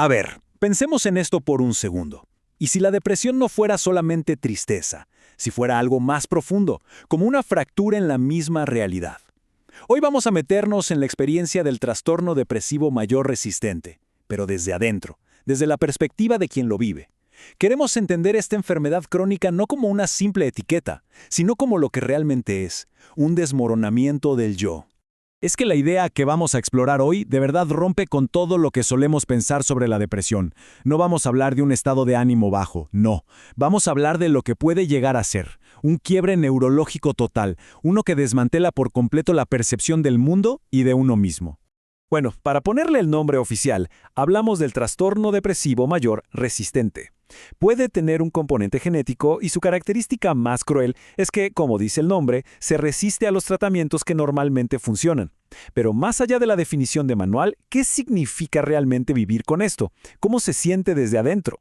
A ver, pensemos en esto por un segundo. ¿Y si la depresión no fuera solamente tristeza? Si fuera algo más profundo, como una fractura en la misma realidad. Hoy vamos a meternos en la experiencia del trastorno depresivo mayor resistente, pero desde adentro, desde la perspectiva de quien lo vive. Queremos entender esta enfermedad crónica no como una simple etiqueta, sino como lo que realmente es, un desmoronamiento del yo. Es que la idea que vamos a explorar hoy de verdad rompe con todo lo que solemos pensar sobre la depresión. No vamos a hablar de un estado de ánimo bajo, no. Vamos a hablar de lo que puede llegar a ser, un quiebre neurológico total, uno que desmantela por completo la percepción del mundo y de uno mismo. Bueno, para ponerle el nombre oficial, hablamos del trastorno depresivo mayor resistente. Puede tener un componente genético y su característica más cruel es que, como dice el nombre, se resiste a los tratamientos que normalmente funcionan. Pero más allá de la definición de manual, ¿qué significa realmente vivir con esto? ¿Cómo se siente desde adentro?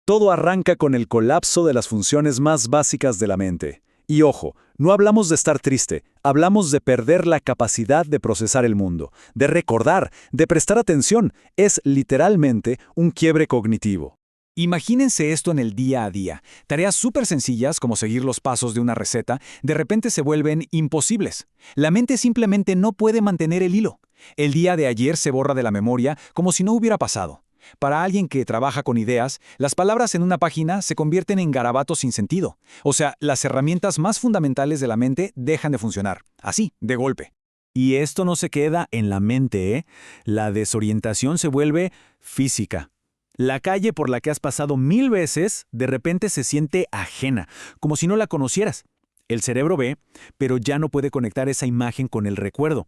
Todo arranca con el colapso de las funciones más básicas de la mente. Y ojo, no hablamos de estar triste, hablamos de perder la capacidad de procesar el mundo, de recordar, de prestar atención. Es literalmente un quiebre cognitivo. Imagínense esto en el día a día. Tareas súper sencillas, como seguir los pasos de una receta, de repente se vuelven imposibles. La mente simplemente no puede mantener el hilo. El día de ayer se borra de la memoria como si no hubiera pasado. Para alguien que trabaja con ideas, las palabras en una página se convierten en garabatos sin sentido. O sea, las herramientas más fundamentales de la mente dejan de funcionar. Así, de golpe. Y esto no se queda en la mente, ¿eh? La desorientación se vuelve física. La calle por la que has pasado 1000 veces, de repente se siente ajena, como si no la conocieras. El cerebro ve, pero ya no puede conectar esa imagen con el recuerdo.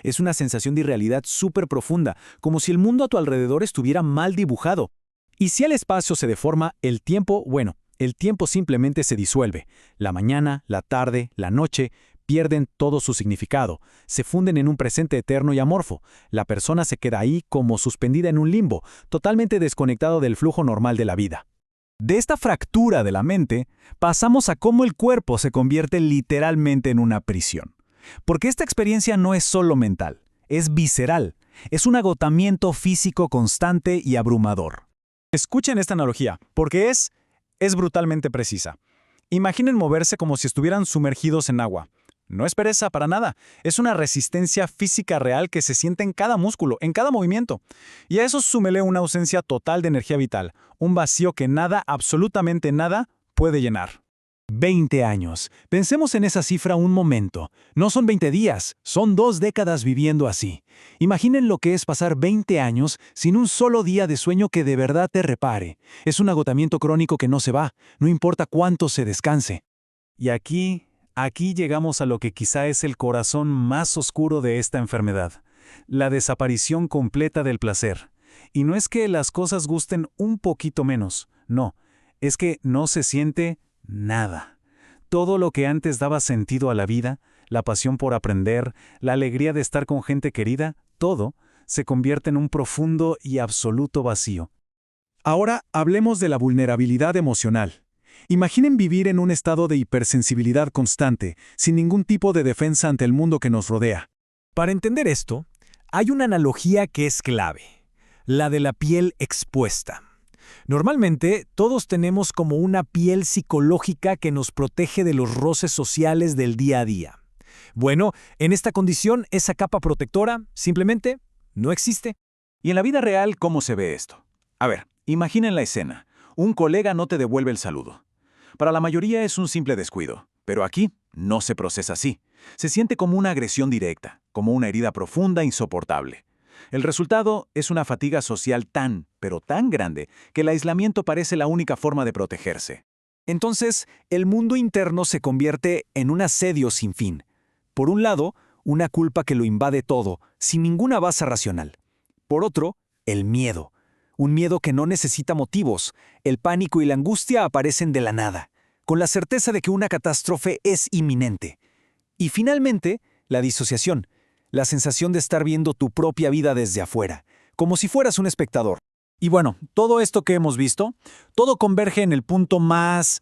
Es una sensación de irrealidad súper profunda, como si el mundo a tu alrededor estuviera mal dibujado. Y si el espacio se deforma, el tiempo simplemente se disuelve. La mañana, la tarde, la noche pierden todo su significado, se funden en un presente eterno y amorfo. La persona se queda ahí como suspendida en un limbo, totalmente desconectado del flujo normal de la vida. De esta fractura de la mente, pasamos a cómo el cuerpo se convierte literalmente en una prisión. Porque esta experiencia no es solo mental, es visceral, es un agotamiento físico constante y abrumador. Escuchen esta analogía, porque es brutalmente precisa. Imaginen moverse como si estuvieran sumergidos en agua. No es pereza para nada, es una resistencia física real que se siente en cada músculo, en cada movimiento. Y a eso súmele una ausencia total de energía vital, un vacío que nada, absolutamente nada, puede llenar. 20 años. Pensemos en esa cifra un momento. No son 20 días, son 2 décadas viviendo así. Imaginen lo que es pasar 20 años sin un solo día de sueño que de verdad te repare. Es un agotamiento crónico que no se va, no importa cuánto se descanse. Y aquí llegamos a lo que quizá es el corazón más oscuro de esta enfermedad. La desaparición completa del placer. Y no es que las cosas gusten un poquito menos, no. Es que no se siente nada. Todo lo que antes daba sentido a la vida, la pasión por aprender, la alegría de estar con gente querida, todo se convierte en un profundo y absoluto vacío. Ahora hablemos de la vulnerabilidad emocional. Imaginen vivir en un estado de hipersensibilidad constante, sin ningún tipo de defensa ante el mundo que nos rodea. Para entender esto, hay una analogía que es clave, la de la piel expuesta. Normalmente, todos tenemos como una piel psicológica que nos protege de los roces sociales del día a día. Bueno, en esta condición, esa capa protectora simplemente no existe. ¿Y en la vida real cómo se ve esto? A ver, imaginen la escena. Un colega no te devuelve el saludo. Para la mayoría es un simple descuido, pero aquí no se procesa así. Se siente como una agresión directa, como una herida profunda e insoportable. El resultado es una fatiga social tan, pero tan grande, que el aislamiento parece la única forma de protegerse. Entonces, el mundo interno se convierte en un asedio sin fin. Por un lado, una culpa que lo invade todo, sin ninguna base racional. Por otro, el miedo. Un miedo que no necesita motivos. El pánico y la angustia aparecen de la nada, con la certeza de que una catástrofe es inminente. Y finalmente, la disociación. La sensación de estar viendo tu propia vida desde afuera, como si fueras un espectador. Y bueno, todo esto que hemos visto, todo converge en el punto más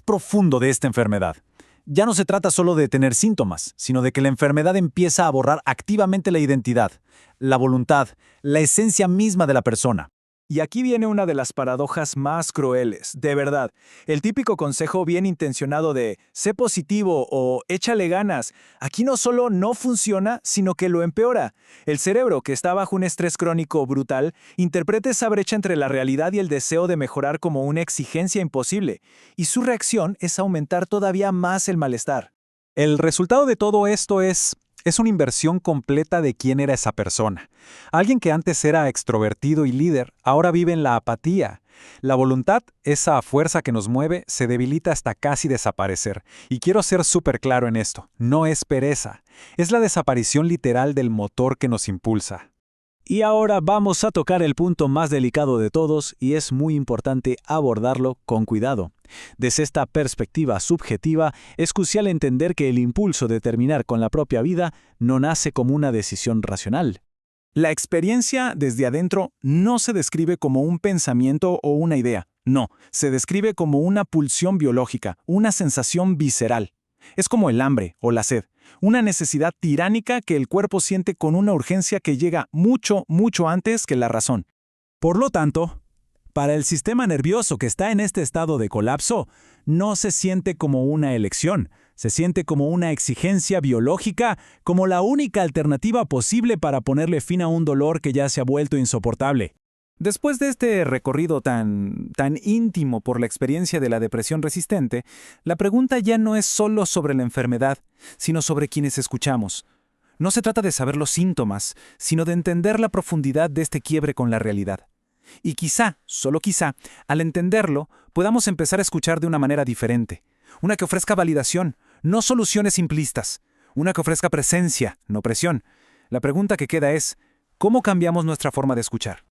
profundo de esta enfermedad. Ya no se trata solo de tener síntomas, sino de que la enfermedad empieza a borrar activamente la identidad, la voluntad, la esencia misma de la persona. Y aquí viene una de las paradojas más crueles, de verdad. El típico consejo bien intencionado de sé positivo o échale ganas, aquí no solo no funciona, sino que lo empeora. El cerebro, que está bajo un estrés crónico brutal, interpreta esa brecha entre la realidad y el deseo de mejorar como una exigencia imposible, y su reacción es aumentar todavía más el malestar. El resultado de todo esto es una inversión completa de quién era esa persona. Alguien que antes era extrovertido y líder, ahora vive en la apatía. La voluntad, esa fuerza que nos mueve, se debilita hasta casi desaparecer. Y quiero ser súper claro en esto, no es pereza, es la desaparición literal del motor que nos impulsa. Y ahora vamos a tocar el punto más delicado de todos y es muy importante abordarlo con cuidado. Desde esta perspectiva subjetiva, es crucial entender que el impulso de terminar con la propia vida no nace como una decisión racional. La experiencia desde adentro no se describe como un pensamiento o una idea, no, se describe como una pulsión biológica, una sensación visceral. Es como el hambre o la sed, una necesidad tiránica que el cuerpo siente con una urgencia que llega mucho, mucho antes que la razón. Por lo tanto, para el sistema nervioso que está en este estado de colapso, no se siente como una elección, se siente como una exigencia biológica, como la única alternativa posible para ponerle fin a un dolor que ya se ha vuelto insoportable. Después de este recorrido tan íntimo por la experiencia de la depresión resistente, la pregunta ya no es solo sobre la enfermedad, sino sobre quienes escuchamos. No se trata de saber los síntomas, sino de entender la profundidad de este quiebre con la realidad. Y quizá, solo quizá, al entenderlo, podamos empezar a escuchar de una manera diferente. Una que ofrezca validación, no soluciones simplistas. Una que ofrezca presencia, no presión. La pregunta que queda es, ¿cómo cambiamos nuestra forma de escuchar?